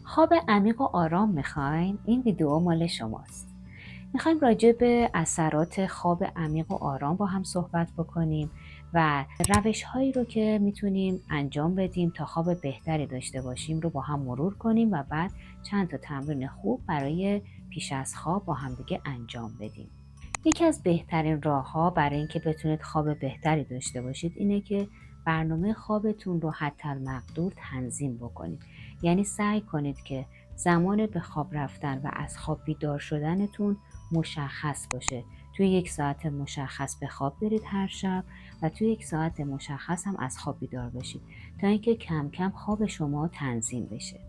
خواب عمیق و آرام میخواین؟ این ویدیو مال شماست. میخوایم راجع به اثرات خواب عمیق و آرام با هم صحبت بکنیم و روش هایی رو که میتونیم انجام بدیم تا خواب بهتری داشته باشیم رو با هم مرور کنیم و بعد چند تا تمرین خوب برای پیش از خواب با هم دیگه انجام بدیم. یکی از بهترین راه‌ها برای اینکه بتونید خواب بهتری داشته باشید اینه که برنامه خوابتون رو حداقل تنظیم بکنید. یعنی سعی کنید که زمان به خواب رفتن و از خواب بیدار شدنتون مشخص باشه. توی 1 ساعت مشخص به خواب برید هر شب و توی 1 ساعت مشخص هم از خواب بیدار بشید تا اینکه کم کم خواب شما تنظیم بشه.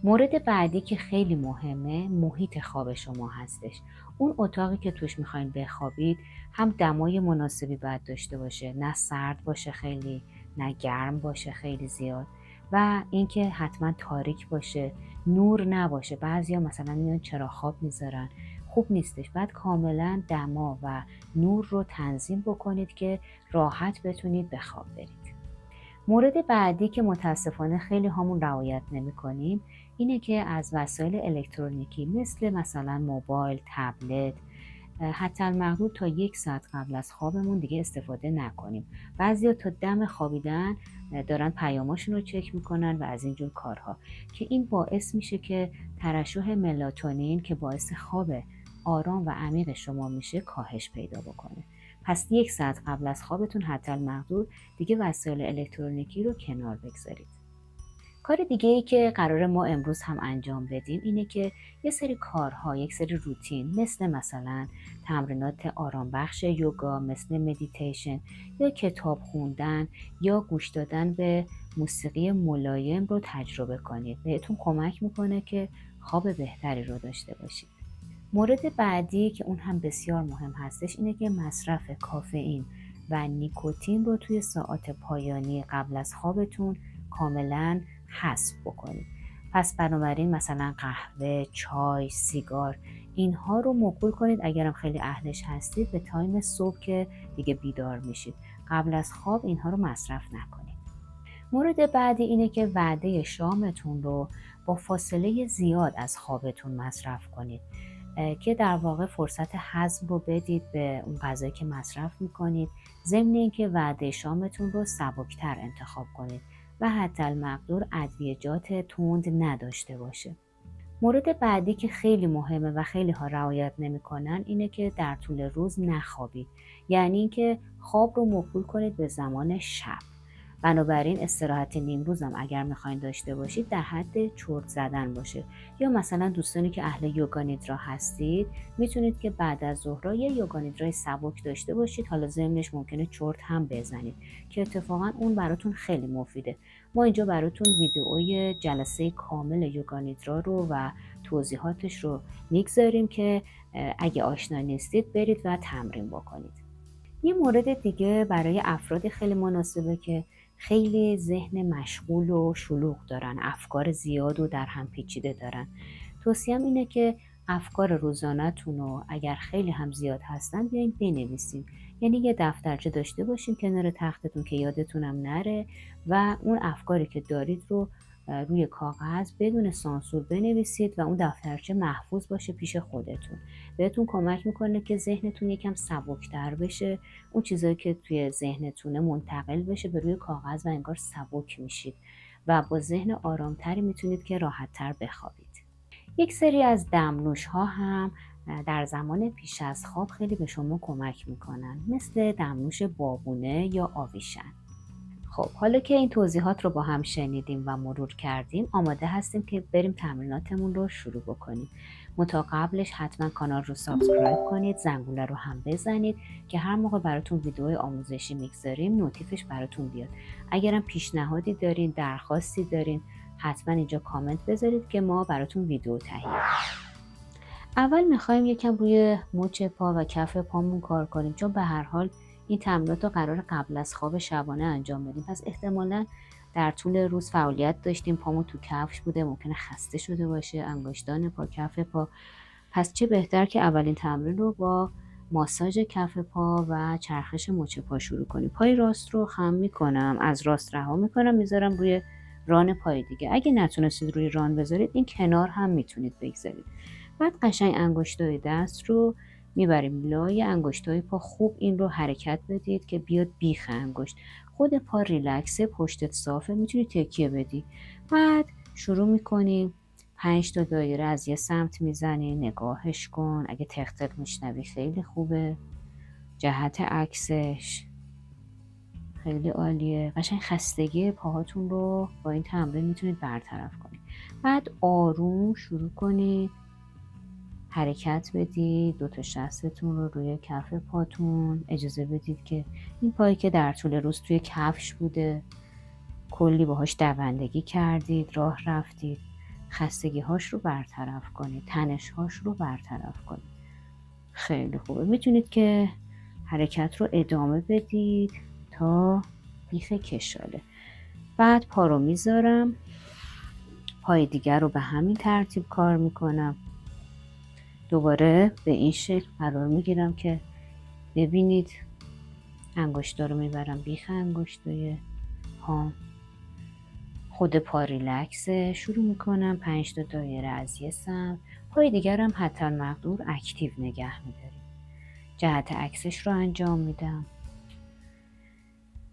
مورد بعدی که خیلی مهمه محیط خواب شما هستش. اون اتاقی که توش میخواین بخوابید هم دمای مناسبی باید داشته باشه، نه سرد باشه خیلی، نه گرم باشه خیلی زیاد، و اینکه حتما تاریک باشه، نور نباشه. بعضیا مثلا میان چراغ خواب میذارن، خوب نیستش. بعد کاملا دما و نور رو تنظیم بکنید که راحت بتونید به خواب برید. مورد بعدی که متاسفانه خیلی همون رعایت نمی‌کنیم اینه که از وسایل الکترونیکی مثلا موبایل، تبلت، حتی المقدور تا 1 ساعت قبل از خوابمون دیگه استفاده نکنیم. بعضیا تا دم خوابیدن دارن پیاماشون رو چک میکنن و از اینجور کارها که این باعث میشه که ترشح ملاتونین که باعث خواب آرام و عمیق شما میشه کاهش پیدا بکنه. پس 1 ساعت قبل از خوابتون حتی المقدور دیگه وسایل الکترونیکی رو کنار بگذارید. کار دیگه ای که قرار ما امروز هم انجام بدیم اینه که یه سری کارها، یک سری روتین مثلا تمرینات آرام بخش یوگا، مثل مدیتیشن یا کتاب خوندن یا گوش دادن به موسیقی ملایم رو تجربه کنید. بهتون کمک میکنه که خواب بهتری رو داشته باشید. مورد بعدی که اون هم بسیار مهم هستش اینه که مصرف کافئین و نیکوتین رو توی ساعات پایانی قبل از خوابتون کاملا حذف بکنید. پس بنابراین مثلا قهوه، چای، سیگار، اینها رو موکول کنید اگرم خیلی اهلش هستید به تایم صبح که دیگه بیدار میشید. قبل از خواب اینها رو مصرف نکنید. مورد بعدی اینه که وعده شامتون رو با فاصله زیاد از خوابتون مصرف کنید که در واقع فرصت هضم رو بدید به اون غذایی که مصرف میکنید، ضمن اینکه وعده شامتون رو سبکتر انتخاب کنید و حتی المقدور ادویجات تند نداشته باشه. مورد بعدی که خیلی مهمه و خیلی ها رعایت نمیکنن اینه که در طول روز نخوابید. یعنی اینکه خواب رو موکول کنید به زمان شب. بنابراین استراحت نیم روزم اگر میخواین داشته باشید در حد چرت زدن باشه. یا مثلا دوستانی که اهل یوگا نیدرا هستید میتونید که بعد از ظهر یه یوگا نیدرای سبک داشته باشید. حالا ضمنش ممکنه چرت هم بزنید که اتفاقا اون براتون خیلی مفیده. ما اینجا براتون ویدئوی جلسه کامل یوگا نیدرا رو و توضیحاتش رو میگذاریم که اگه آشنا نیستید برید و تمرین بکنید. یه مورد دیگه برای افراد خیلی مناسبه که خیلی ذهن مشغول و شلوغ دارن، افکار زیاد و در هم پیچیده دارن. توصیهم اینه که افکار روزانه‌تون رو اگر خیلی هم زیاد هستن بیاین بنویسین. یعنی یه دفترچه داشته باشین کنار تختتون که یادتونم نره و اون افکاری که دارید رو روی کاغذ بدون سانسور بنویسید و اون دفترچه محفوظ باشه پیش خودتون. بهتون کمک میکنه که ذهنتون یکم سبکتر بشه، اون چیزایی که توی ذهنتونه منتقل بشه به روی کاغذ و انگار سبک میشید و با ذهن آرامتری میتونید که راحتتر بخوابید. یک سری از دمنوش ها هم در زمان پیش از خواب خیلی به شما کمک میکنن، مثل دمنوش بابونه یا آویشن. خب حالا که این توضیحات رو با هم شنیدیم و مرور کردیم، آماده هستیم که بریم تمریناتمون رو شروع بکنیم. متا قبلش حتما کانال رو سابسکرایب کنید، زنگوله رو هم بزنید که هر موقع براتون ویدیوهای آموزشی میگذاریم نوتیفش براتون بیاد. اگرم پیشنهادی دارین، درخواستی دارین، حتما اینجا کامنت بذارید که ما براتون ویدیو تهیه کنیم. اول میخوایم یکم روی مچ پا و کف پامون کار کنیم، چون به هر حال این تمرینات رو قرار قبل از خواب شبانه انجام بدیم. پس احتمالاً در طول روز فعالیت داشتیم، پامون تو کفش بوده، ممکنه خسته شده باشه، انگشتان پا، کف پا. پس چه بهتر که اولین تمرین رو با ماساژ کف پا و چرخش مچ پا شروع کنیم. پای راست رو خم میکنم، از راست رها میکنم، میذارم روی ران پای دیگه. اگه نتونستید روی ران بذارید این کنار هم میتونید بگذارید. بعد قشنگ انگشتای دست رو میبریم لای انگشتای پا، خوب این رو حرکت بدید که بیاد بیخ انگشت. خود پا ریلکسه، پشتت صافه، میتونی تکیه بدی. بعد شروع میکنیم 5 تا دایره از یه سمت میزنی، نگاهش کن، اگه تق تق میشنوی خیلی خوبه. جهت عکسش خیلی عالیه. قشنگ خستگی پاهاتون رو با این تمرین میتونید برطرف کنید. بعد آروم شروع کنید حرکت بدید 2 تا شستتون رو روی کف پاتون. اجازه بدید که این پایی که در طول روز توی کفش بوده، کلی باهاش دوندگی کردید، راه رفتید، خستگی هاش رو برطرف کنید، تنش هاش رو برطرف کنید. خیلی خوبه. میتونید که حرکت رو ادامه بدید تا بیخ کشاله. بعد پا رو میذارم، پای دیگر رو به همین ترتیب کار میکنم. دوباره به این شکل قرار میگیرم که ببینید انگشتا رو میبرم بیخ انگشتای پام، خود پا ریلکسه. شروع میکنم 5 تا دایره از یه سمت، پای دیگرم حتی مقدور اکتیو نگه میداریم. جهت عکسش رو انجام میدم.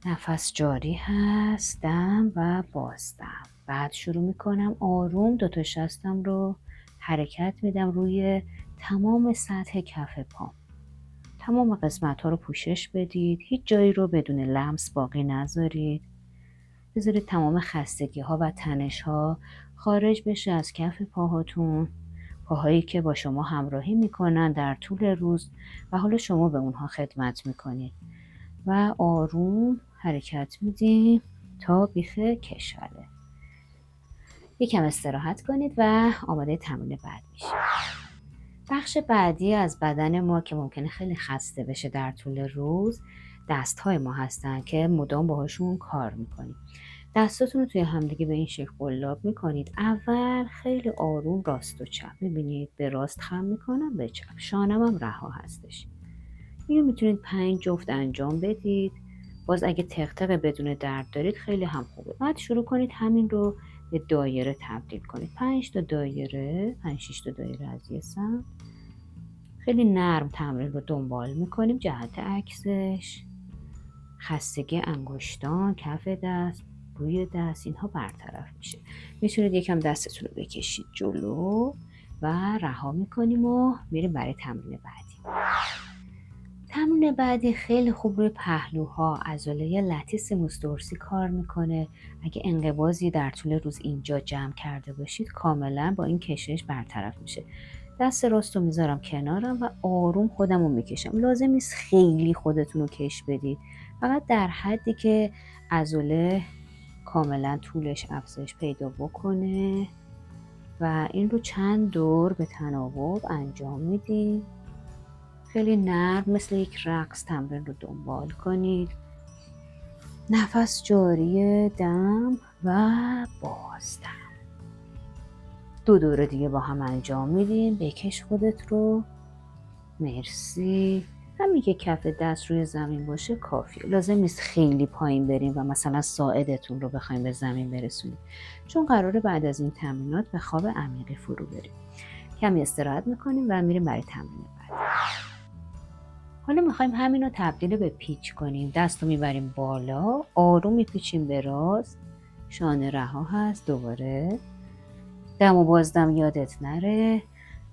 نفس جاری هست، دم و بازدم. بعد شروع میکنم آروم 2 تا شستم رو حرکت میدم روی تمام سطح کف پام. تمام قسمت ها رو پوشش بدید، هیچ جایی رو بدون لمس باقی نذارید. بذارید تمام خستگی ها و تنش ها خارج بشه از کف پاهاتون، پاهایی که با شما همراهی میکنن در طول روز و حالا شما به اونها خدمت میکنید. و آروم حرکت میدیم تا بیخ کشاله. یکم استراحت کنید و آماده تمرین بعد میشید. بخش بعدی از بدن ما که ممکنه خیلی خسته بشه در طول روز، دست‌های ما هستن که مدام باهاشون کار میکنیم. دستاتون رو توی همدیگه به این شکل قلاب میکنید. اول خیلی آروم راست و چپ، میبینید به راست خم میکنم، به چپ. شانم هم رها هستش. اینو میتونید 5 جفت انجام بدید. باز اگه تق تق بدون درد دارید خیلی هم خوبه. بعد شروع کنید همین رو به دایره تبدیل کنید. 5 تا دایره، 5-6 تا دایره از یه سمت. خیلی نرم تمرین رو دنبال میکنیم. جهت عکسش خستگی انگشتان، کف دست، روی دست، اینها برطرف میشه. میتونید یکم دستتون رو بکشید جلو و رها میکنیم و میریم برای تمرین بعدی. تمرین بعدی خیلی خوب روی پهلوها، عضله لاتیس موستورسی کار میکنه. اگه انقباضی در طول روز اینجا جمع کرده باشید کاملا با این کشش برطرف میشه. دست راست رو میذارم کنارم و آروم خودم رو میکشم. لازم نیست خیلی خودتون رو کش بدید، فقط در حدی که عضله کاملا طولش افزایش پیدا بکنه و این رو چند دور به تناوب انجام میدید. خیلی نرم مثل یک رقص تمرین رو دنبال کنید. نفس جاری، دم و بازدم. 2 دوره دیگه با هم انجام میدیم. بکش خودت رو. مرسی. همین که کف دست روی زمین باشه کافیه. لازم نیست خیلی پایین بریم و مثلا ساعدتون رو بخوایم به زمین برسونیم، چون قراره بعد از این تمرینات به خواب عمیقی فرو بریم. کمی استراحت میکنیم و میریم برای تمرین بعد. حالا میخوایم همین رو تبدیل به پیچ کنیم. دست رو میبریم بالا، آروم میپیچیم به راست، شانه رها هست. دوباره دم و بازدم یادت نره.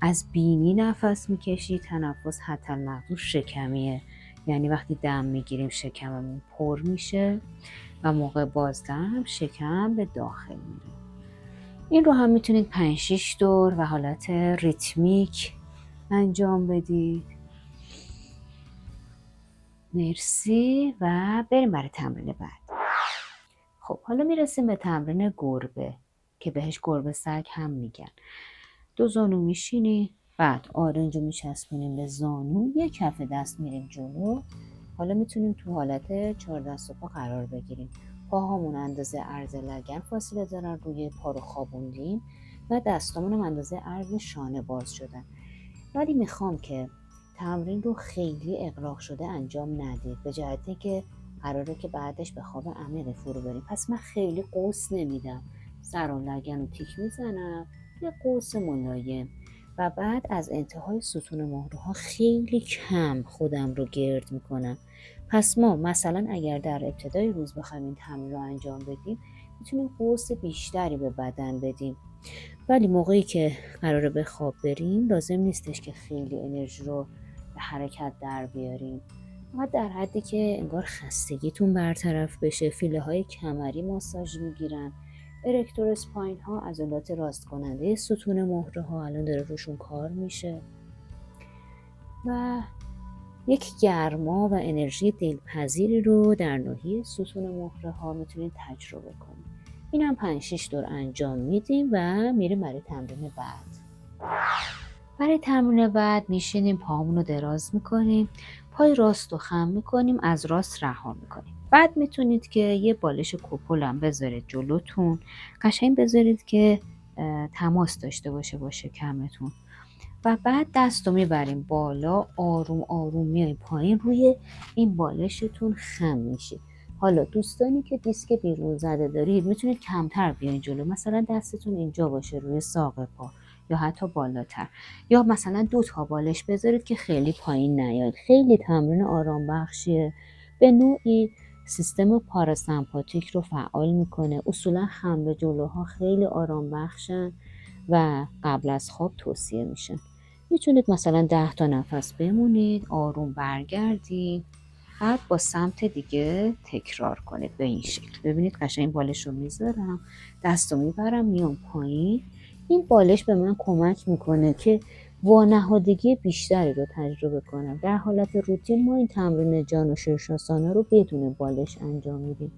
از بینی نفس میکشی. تنفس حتی مقدور شکمیه، یعنی وقتی دم میگیریم شکممون پر میشه و موقع بازدم شکم به داخل میره. این رو هم میتونید 5-6 دور و حالت ریتمیک انجام بدید. مرسی و بریم برای تمرین بعد. خب حالا میرسیم به تمرین گربه که بهش گربه سگ هم میگن. 2 زانو میشینی، بعد آرنج رو میچسبونیم به زانو، یک کف دست میریم جلو. حالا میتونیم تو حالت 4 دست و پا قرار بگیریم. پاهامون اندازه عرض لگن فاصله دارن، روی پا رو خوابوندیم و دستامون هم اندازه عرض شانه باز شدن. ولی میخوام که تمرین رو خیلی اغراق شده انجام ندید، به جهتی که قراره که بعدش به خواب عمیق فرو بریم. پس من خیلی قوس نمیدم، سر و لگن رو تیک میزنم، یه قوس ملایم، و بعد از انتهای ستون مهره ها خیلی کم خودم رو گرد میکنم. پس ما مثلا اگر در ابتدای روز بخوایم این تمرین رو انجام بدیم، میتونیم قوس بیشتری به بدن بدیم. ولی موقعی که قراره به خواب بریم لازم نیستش که خیلی انرژی رو به حرکت در بیاریم. فقط در حدی که انگار خستگیتون برطرف بشه. فیله های کمری ماساژ میگیرن. ارکتور اسپاین ها، عضلات راست کننده ستون مهره ها، الان داره روشون کار میشه. و یک گرما و انرژی دلپذیری رو در ناحیه ستون مهره ها میتونید تجربه کنید. این هم 5-6 دور انجام میدیم و میریم برای تمرین بعد. برای تمرین بعد میشینیم، پاهامون رو دراز میکنیم، پای راست رو خم میکنیم، از راست رها میکنیم. بعد میتونید که یه بالش کپل هم بذارید جلوتون، قشنگ بذارید که تماس داشته باشه با شکمتون. و بعد دست رو میبریم بالا، آروم آروم میاییم پایین، روی این بالشتون خم میشید. حالا دوستانی که دیسک بیرون زده دارید میتونید کمتر بیاین جلو، مثلا دستتون اینجا باشه روی ساق پا یا حتی بالاتر، یا مثلا 2 تا بالش بذارید که خیلی پایین نیاید. خیلی تمرین آرام بخشیه، به نوعی سیستم پاراسمپاتیک رو فعال میکنه. اصولا خم به جلوها خیلی آرام بخشن و قبل از خواب توصیه میشن. میتونید مثلا 10 تا نفس بمونید، آروم برگردید، بعد با سمت دیگه تکرار کنید به این شکل. ببینید قشنگ بالش رو میذارم، دست رو میبرم میام پایین. این بالش به من کمک میکنه که وانهادگی بیشتری رو تجربه کنم. در حالت روتین ما این تمرین جان و شیرشاسانه رو بدون بالش انجام میدیم،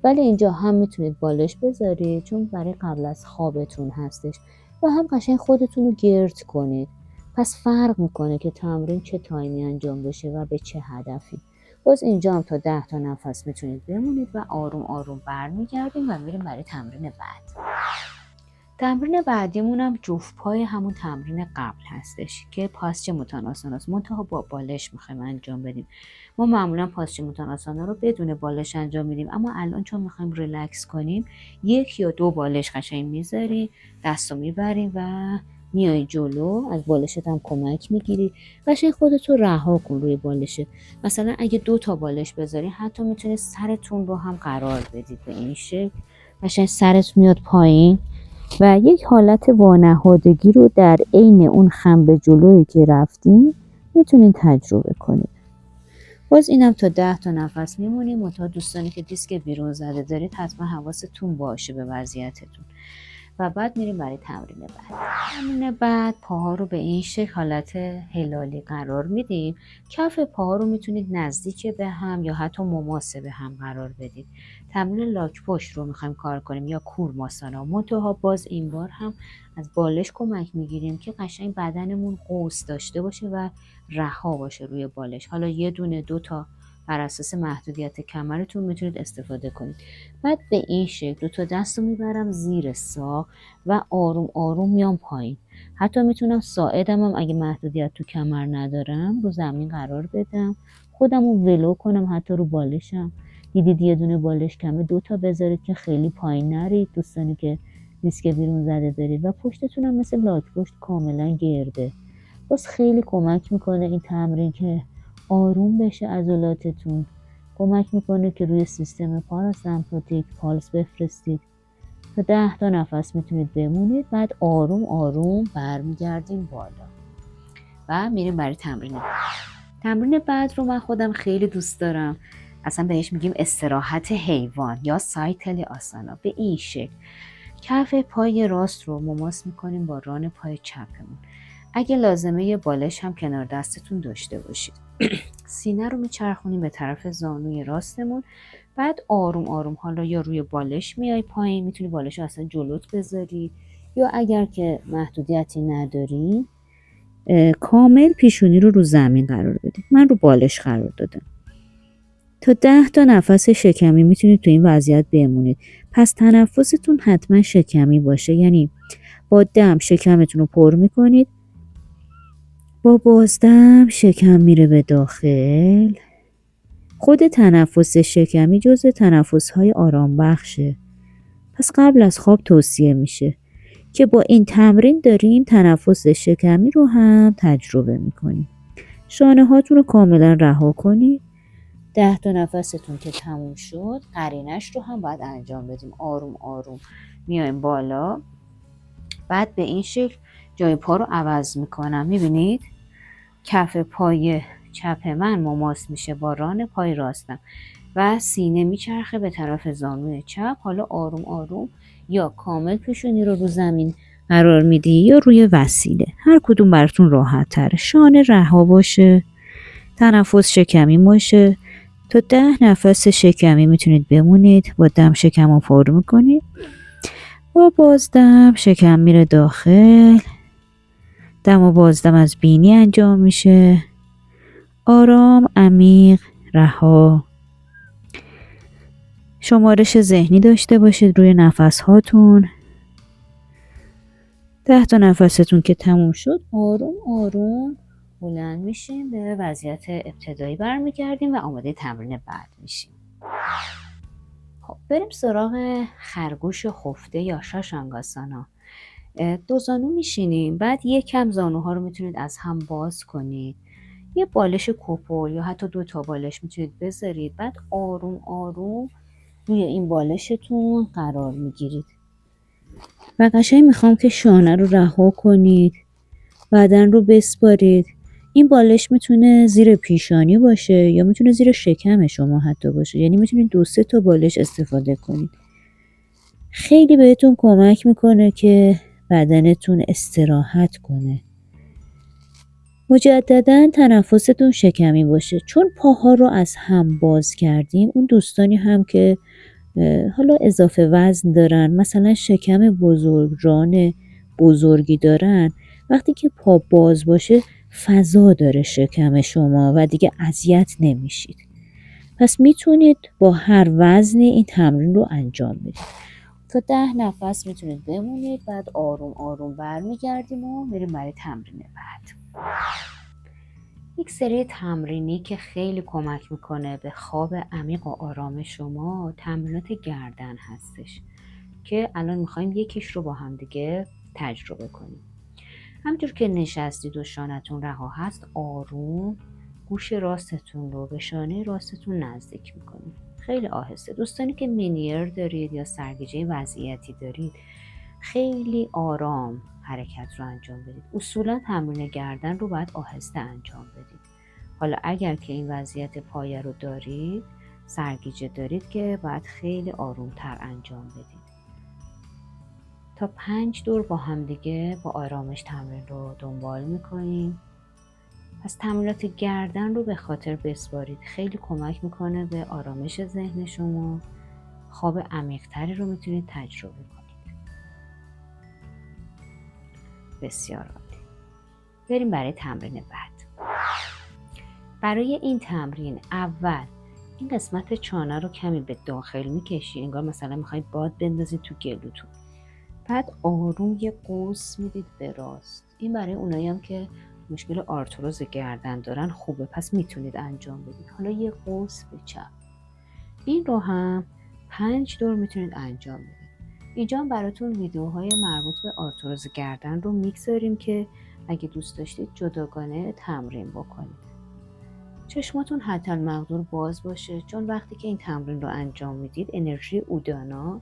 ولی اینجا هم میتونید بالش بذارید چون برای قبل از خوابتون هستش، و هم قشنگ خودتون رو گرد کنید. پس فرق میکنه که تمرین چه تایمی انجام بشه و به چه هدفی. باز اینجا هم تا 10 تا نفس میتونید بمونید و آروم آروم برمیگردیم و میریم برای تمرین بعد. تمرین بعدیمون هم جفت پای همون تمرین قبل هستش که پاسچه متاناساناست، منتها با بالش میخوایم انجام بدیم. ما معمولا پاسچه متاناسانا رو بدون بالش انجام میدیم، اما الان چون میخوایم ریلکس کنیم 1 یا 2 بالش قشنگ میذاریم، دست رو میبریم و میای جلو، از بالشت هم کمک میگیری، قشنگ خودتو رها کن روی بالشه. مثلا اگه 2 تا بالش بذاری حتی میتونید سرتون رو هم قرار بدید به این شکل، قشنگ سرت میاد پایین و یک حالت وانهادگی رو در عین اون خم به جلویی که رفتیم میتونید تجربه کنید. باز اینم تا 10 تا نفس میمونیم. منتها دوستانی که دیسک بیرون زده دارید حتما حواستون باشه به وضعیتتون. و بعد میریم برای تمرین بعد. تمرین بعد پاها رو به این شکل حالت هلالی قرار میدیم. کف پاها رو میتونید نزدیک به هم یا حتی مماس به هم قرار بدید. تمرین لاک پشت رو میخوایم کار کنیم یا کورماسانا، منتها باز این بار هم از بالش کمک میگیریم که قشنگ بدنمون قوس داشته باشه و رها باشه روی بالش. حالا 1 دونه 2 تا بر اساس محدودیت کمرتون میتونید استفاده کنید. بعد به این شکل 2 تا دست رو میبرم زیر ساق و آروم آروم میام پایین. حتی میتونم ساعدم هم اگه محدودیت تو کمر ندارم رو زمین قرار بدم، خودم رو ولو کنم حتی رو بالشم. دیدید 1 دونه بالش کمه 2 تا بذارید که خیلی پایین نرید. دوستانی که دیسک بیرون زده دارید و پشتتون هم مثل لاک پشت کاملا گرده، باز خیلی کمک میکنه این تمرین که آروم بشه عضلاتتون. کمک میکنه که روی سیستم پاراسمپاتیک پالس بفرستید. تا 10 تا نفس میتونید بمونید، بعد آروم آروم برمیگردیم بالا و میریم برای تمرین بعد. تمرین بعد رو من خودم خیلی دوست دارم، اصلا بهش میگیم استراحت حیوان یا سایتلی آسانا. به این شکل کف پای راست رو مماس میکنیم با ران پای چپمون. اگه لازمه یه بالش هم کنار دستتون داشته باشید. سینه رو میچرخونیم به طرف زانوی راستمون، بعد آروم آروم حالا یا روی بالش میای پایین، میتونی بالش رو اصلا جلوت بذاری، یا اگر که محدودیتی نداری کامل پیشونی رو زمین قرار بدید. من رو بالش قرار دادم. تا 10 تا نفس شکمی میتونید تو این وضعیت بمونید. پس تنفستون حتما شکمی باشه، یعنی با دم شکمتون رو پر میکنید، با بازدم شکم میره به داخل. خود تنفس شکمی جزو تنفس‌های آرام بخشه. پس قبل از خواب توصیه میشه که با این تمرین داریم تنفس شکمی رو هم تجربه میکنیم. شانه هاتون رو کاملا رها کنید. 10 تا نفستون که تموم شد قرینش رو هم باید انجام بدیم. آروم آروم میایم بالا. بعد به این شکل جای پا رو عوض میکنم. میبینید کف پای چپ من مماس میشه با ران پای راستم و سینه میچرخه به طرف زانوی چپ. حالا آروم آروم یا کامل پیشونی رو زمین قرار میدی یا روی وسیله، هر کدوم براتون راحت تره. شانه رها باشه، تنفس شکمی باشه. تا 10 نفس شکمی میتونید بمونید. با دم شکم رو پر میکنید، با بازدم شکم میره داخل. دم و بازدم از بینی انجام میشه. آرام، عمیق، رها. شمارش ذهنی داشته باشید روی نفس هاتون. 10 تا نفستون که تموم شد آروم آروم بلند میشیم، به وضعیت ابتدایی برمیگردیم و آماده تمرین بعد میشیم. خب بریم سراغ خرگوش خفته یا شاشانگاسانا. 2 زانو میشینیم، بعد یکم زانوها رو میتونید از هم باز کنید. یه بالش کوپل یا حتی 2 تا بالش میتونید بذارید. بعد آروم آروم روی این بالشتون قرار میگیرید و قشنگ میخوام که شانه رو رها کنید، بدن رو بسپارید. این بالش میتونه زیر پیشانی باشه یا میتونه زیر شکم شما حتی باشه، یعنی میتونید 2-3 تا بالش استفاده کنید. خیلی بهتون کمک میکنه که بدنتون استراحت کنه. مجددا تنفستون شکمی باشه. چون پاها رو از هم باز کردیم، اون دوستانی هم که حالا اضافه وزن دارن، مثلا شکم بزرگ، ران بزرگی دارن، وقتی که پا باز باشه فضا داره شکم شما و دیگه اذیت نمیشید. پس میتونید با هر وزنی این تمرین رو انجام بدید. تا 10 نفس میتونید بمونید. بعد آروم آروم برمیگردیم و میریم برای تمرین بعد. یک سری تمرینی که خیلی کمک میکنه به خواب عمیق و آرام شما، تمرینات گردن هستش که الان میخوایم یکیش رو با هم دیگه تجربه کنیم. همونجور که نشستید و شانتون رها هست، آروم گوش راستتون رو به شانه راستتون نزدیک میکنید. خیلی آهسته. دوستانی که مینیر دارید یا سرگیجه وضعیتی دارید، خیلی آرام حرکت رو انجام بدید. اصولا تمرین گردن رو باید آهسته انجام بدید. حالا اگر که این وضعیت پایه رو دارید، سرگیجه دارید، که باید خیلی آرومتر انجام بدید. تا 5 دور با هم دیگه با آرامش تمرین رو دنبال میکنیم. پس تمرینات گردن رو به خاطر بسپارید. خیلی کمک میکنه به آرامش ذهن شما. خواب عمیق‌تری رو میتونید تجربه کنید. بسیار عالی. بریم برای تمرین بعد. برای این تمرین اول این قسمت چانه رو کمی به داخل میکشید، انگار مثلا میخواید باد بندازید تو گلوتون. بعد آروم یه قوس میدید به راست. این برای اونایی هم که مشکل آرتروز گردن دارن خوبه، پس میتونید انجام بدید. حالا یه قوس به چپ. این رو هم 5 دور میتونید انجام بدید. اینجا هم براتون ویدیوهای مربوط به آرتروز گردن رو میگذاریم که اگه دوست داشتید جداگانه تمرین بکنید. چشماتون حتی المقدور باز باشه، چون وقتی که این تمرین رو انجام میدید انرژی اودانا،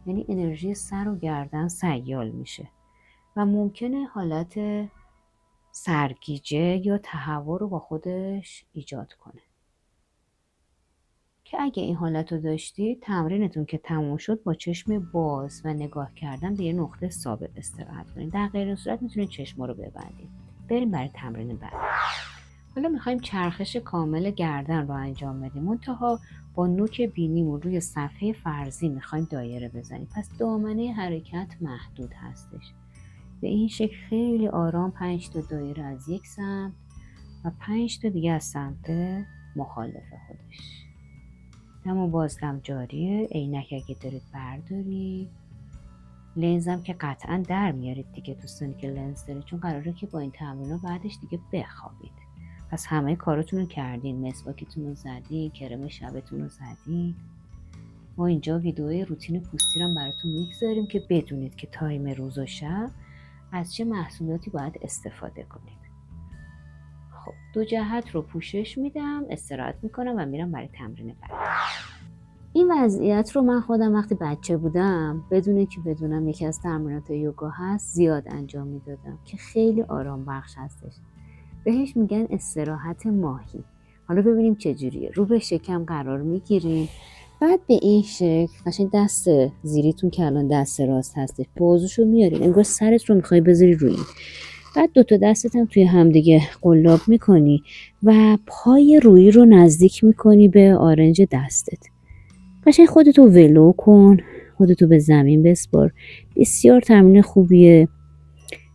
یعنی انرژی سر و گردن، سیال میشه و ممکنه حالت سرگیجه یا تهوع رو با خودش ایجاد کنه، که اگه این حالت رو داشتید تمرینتون که تموم شد با چشم باز و نگاه کردن به یه نقطه ثابت استراحت کنید. در غیر این صورت میتونید چشم رو ببندید. بریم برای تمرین بعد. حالا میخوایم چرخش کامل گردن رو انجام بدیم، منتها با نوک بینیمون روی صفحه فرضی میخوایم دایره بزنیم. پس دامنه حرکت محدود هستش. به این شکل خیلی آرام 5 تا دایره از یک سمت و 5 تا دیگه از سمت مخالف خودش. دم و بازدم جاریه. عینک اگه دارید بردارید. لنزم که قطعا در میارید دیگه دوستانی که لنز دارید، چون قراره که با این تمرین بعدش دیگه بخوابید. پس همه کاراتون رو کردین، مسواکتون رو زدین، کرم شبتون رو زدین. ما اینجا ویدیوی روتین پوستی رو براتون میگذاریم که بدونید که تایم روز و شب از چه محصولاتی باید استفاده کنید. خب 2 جهت رو پوشش میدم، استراحت میکنم و میرم برای تمرین بعد. این وضعیت رو من خودم وقتی بچه بودم بدون که بدونم یکی از تمرینات یوگا هست زیاد انجام میدادم که خیلی آرام بخش هستش. بهش میگن استراحت ماهی. حالا ببینیم چجوریه. رو به شکم قرار میگیریم، بعد به این شکل قشنگ دست زیریتون که الان دست راست هستش بازوشو میارین انگار سرت رو میخوای بذاری روی این. بعد 2 تا دستت هم توی همدیگه قلاب میکنی و پای روی رو نزدیک میکنی به آرنج دستت. قشنگ خودتو ولو کن، خودتو به زمین بسپار. بسیار تمرین خوبیه،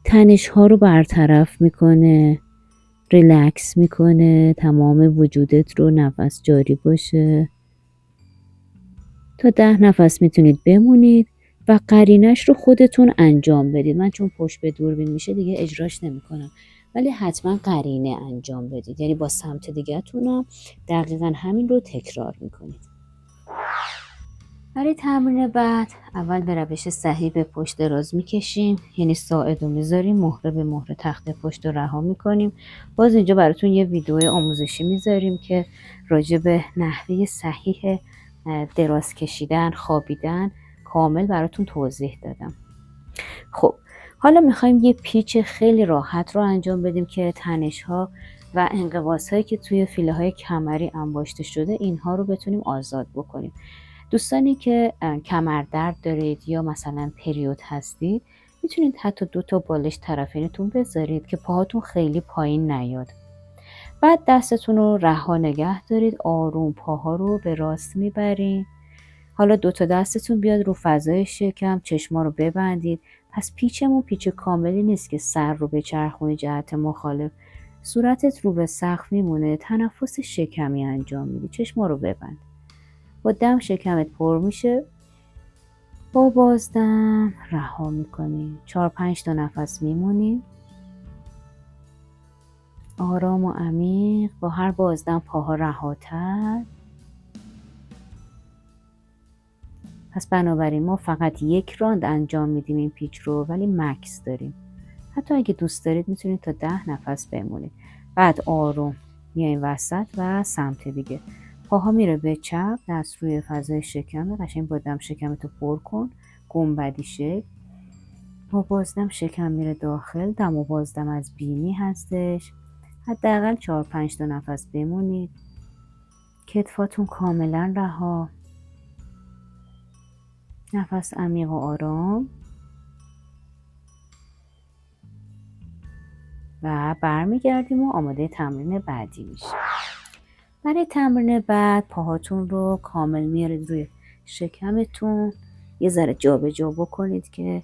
تنش ها رو برطرف میکنه، ریلکس میکنه تمام وجودت رو. نفس جاری باشه، تا 10 نفس میتونید بمونید و قرینش رو خودتون انجام بدید. من چون پشت به دوربین میشه دیگه اجراش نمیکنم، ولی حتما قرینه انجام بدید، یعنی با سمت دیگه‌تونم دقیقا همین رو تکرار میکنید. برای تمرین بعد اول به روش صحیح به پشت دراز میکشیم، یعنی ساعد رو میذاریم مهره به مهره تخت پشت رو رها میکنیم. باز اینجا براتون یه ویدیو آموزشی میذاریم که راجع به نحوه صحیح دراز کشیدن، خوابیدن کامل براتون توضیح دادم. خب حالا میخوایم یه پیچ خیلی راحت رو انجام بدیم که تنش ها و انقباض هایی که توی فیله های کمری انباشته شده اینها رو بتونیم آزاد بکنیم. دوستانی که کمر درد دارید یا مثلا پریود هستید میتونید حتی 2 تا بالش طرفینتون بذارید که پاهاتون خیلی پایین نیاد. بعد دستتون رو رها نگه دارید، آروم پاها رو به راست میبرید. حالا 2 تا دستتون بیاد رو فضای شکم، چشما رو ببندید. پس پیچمون پیچ کاملی نیست که سر رو بچرخونی جهت مخالف، صورتت رو به سقف میمونه، تنفس شکمی انجام میدی. چشما رو ببند. با دم شکمت پر میشه، با بازدم رها میکنی. 4-5 تا نفس میمونی آرام و عمیق. با هر بازدم پاها رهاتر. پس بنابراین ما فقط 1 راند انجام میدیم این پیچ رو، ولی مکس داریم. حتی اگه دوست دارید میتونید تا 10 نفس بمونید. بعد آروم میایم وسط و سمت دیگه. پاها میره به چپ، دست روی فضای شکمه. قشنگ با دم شکمتو پر کن، گنبدی شکل. با بازدم شکم میره داخل، دم و بازدم از بینی هستش. حداقل 4-5 تا نفس بمونید. کتفاتون کاملا رها. نفس عمیق و آرام. و برمیگردیم و آماده تمرین بعدی میشیم. برای تمرین بعد پاهاتون رو کامل میارید روی شکمتون، یه ذره جابجا بکنید که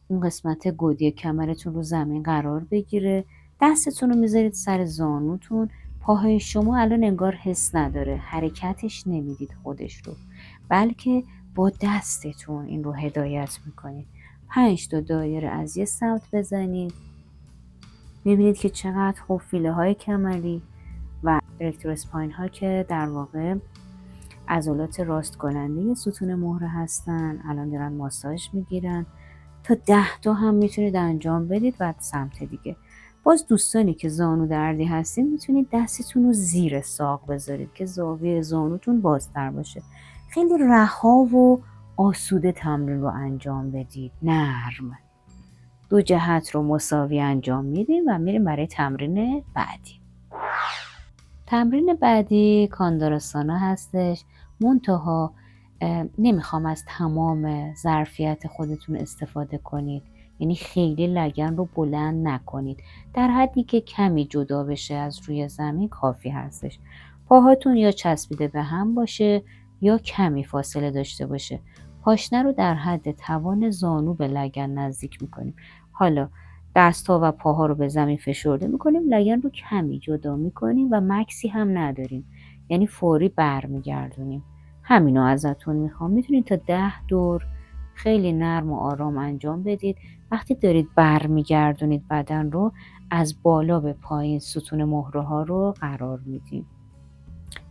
اون قسمت گودی کمرتون رو زمین قرار بگیره. دستتون رو میذارید سر زانوتون. پاهای شما الان انگار حس نداره، حرکتش نمیدید خودش رو، بلکه با دستتون این رو هدایت میکنید. 5 تا دایره از یه سمت بزنید. میبینید که چقدر خوب فیله های کمری و الکترواسپاین ها که در واقع عضلات راست کننده ستون مهره هستن الان دارن ماساژ میگیرن. تا 10 تا هم میتونید انجام بدید. و سمت دیگه باز دوستانی که زانو دردی هستین میتونید دستتون رو زیر ساق بذارید که زاویه زانوتون بازتر باشه. خیلی رها و آسوده تمرین رو انجام بدید، نرم. 2 جهت رو مساوی انجام میدیم و میریم برای تمرین بعدی. تمرین بعدی کانداراسانا هستش. منتها نمیخوام از تمام ظرفیت خودتون استفاده کنید، یعنی خیلی لگن رو بلند نکنید، در حدی که کمی جدا بشه از روی زمین کافی هستش. پاهاتون یا چسبیده به هم باشه یا کمی فاصله داشته باشه. پاشنه رو در حد توان زانو به لگن نزدیک میکنیم. حالا دست‌ها و پاها رو به زمین فشرده میکنیم، لگن رو کمی جدا میکنیم و مکسی هم نداریم، یعنی فوری برمیگردونیم. همینو ازتون میخوام. میتونید تا 10 دور خیلی نرم و آرام انجام بدید. وقتی دارید برمیگردونید بدن رو، از بالا به پایین ستون مهره ها رو قرار میدید.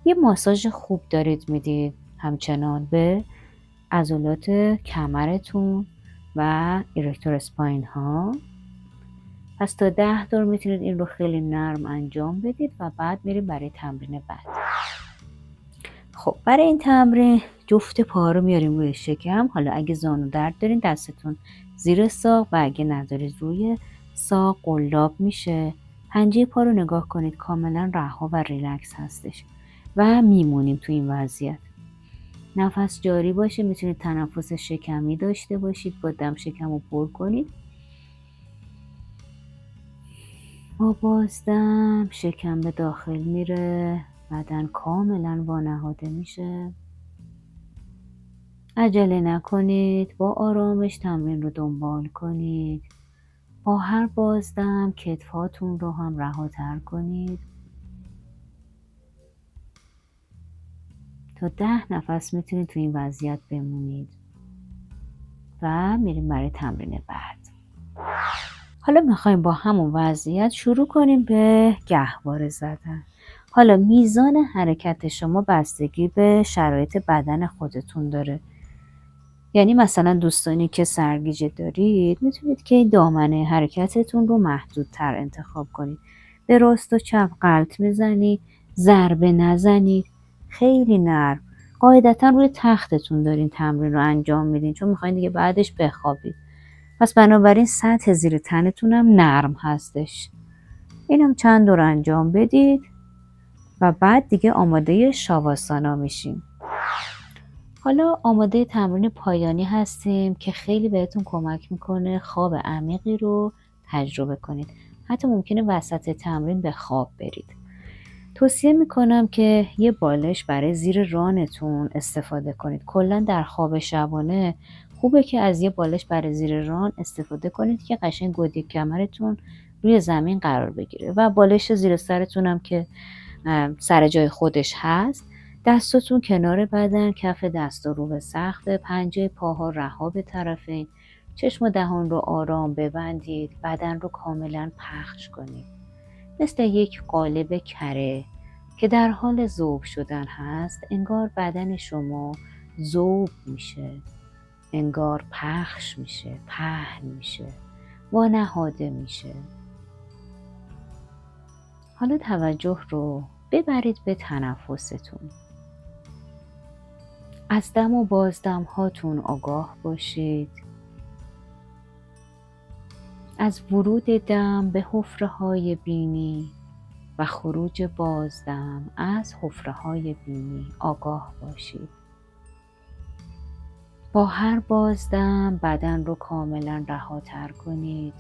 یه ماساژ خوب دارید میدید همچنان به عضلات کمرتون و ایرکتور اسپاین ها. پس تا 10 دور میتونید این رو خیلی نرم انجام بدید و بعد میریم برای تمرین بعد. خب برای این تمرین جفت پاها رو میاریم روی شکم. حالا اگه زانو درد دارین دستتون زیر ساق و اگه ندارید روی ساق قلاب میشه. پنجه پا رو نگاه کنید کاملا رها و ریلکس هستش و میمونیم تو این وضعیت. نفس جاری باشه، میتونید تنفس شکمی داشته باشید، با دم شکم رو پر کنید. با بازدم شکم به داخل میره، بدن کاملا وانهاده میشه. عجله نکنید، با آرامش تمرین رو دنبال کنید. با هر بازدم کتفاتون رو هم رهاتر کنید. تا 10 نفس میتونید تو این وضعیت بمونید و میریم برای تمرین بعد. حالا میخوایم با همون وضعیت شروع کنیم به گهواره زدن. حالا میزان حرکت شما بستگی به شرایط بدن خودتون داره. یعنی مثلا دوستانی که سرگیجه دارید میتونید که دامنه حرکتتون رو محدودتر انتخاب کنید. به راست و چپ غلط میزنید، ضربه نزنید، خیلی نرم. قاعدتا روی تختتون دارین تمرین رو انجام میدین چون میخواین دیگه بعدش بخوابید. پس بنابراین سطح زیر تنتون هم نرم هستش. اینم چند دور انجام بدید و بعد دیگه آماده شاواسانا میشیم. حالا آماده تمرین پایانی هستیم که خیلی بهتون کمک میکنه خواب عمیقی رو تجربه کنید. حتی ممکنه وسط تمرین به خواب برید. توصیه میکنم که یه بالش برای زیر رانتون استفاده کنید. کلا در خواب شبانه خوبه که از یه بالش برای زیر ران استفاده کنید که قشنگ گودی کمرتون روی زمین قرار بگیره و بالش زیر سرتون هم که سر جای خودش هست. دستاتون کنار بدن، کف دستا رو به سقف، پنجه پاها رها به طرفین. چشم و دهان رو آرام ببندید، بدن رو کاملا پخش کنید. مثل یک قالب کره که در حال ذوب شدن هست، انگار بدن شما ذوب میشه، انگار پخش میشه، پهن میشه، وانهاده میشه. حالا توجه رو ببرید به تنفستون. از دم و بازدم هاتون آگاه باشید. از ورود دم به حفره های بینی و خروج بازدم از حفره های بینی آگاه باشید. با هر بازدم بدن رو کاملا رهاتر کنید.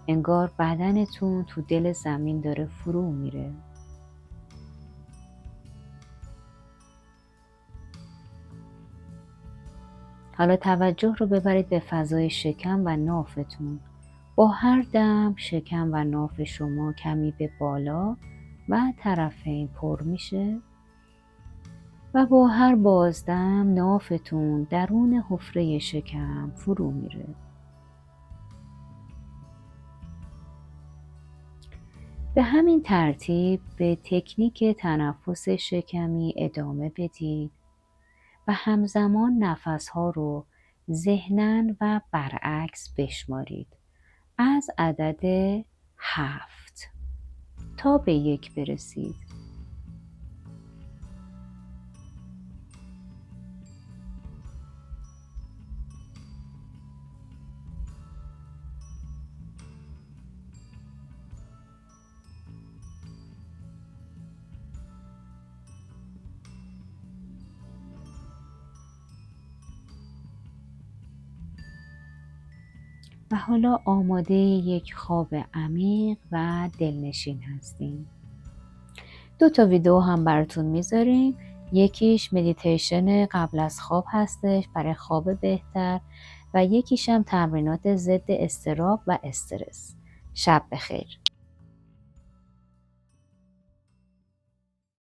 انگار بدنتون تو دل زمین داره فرو میره. حالا توجه رو ببرید به فضای شکم و نافتون. با هر دم شکم و ناف شما کمی به بالا و طرفین پر میشه و با هر بازدم نافتون درون حفره شکم فرو میره. به همین ترتیب به تکنیک تنفس شکمی ادامه بدید و همزمان نفسها رو ذهناً و برعکس بشمارید. از عدد 7 تا به 1 برسید. و حالا آماده یک خواب عمیق و دلنشین هستیم. 2 تا ویدیو هم براتون میذاریم. یکیش مدیتیشن قبل از خواب هستش برای خواب بهتر و یکیش هم تمرینات ضد اضطراب و استرس. شب بخیر.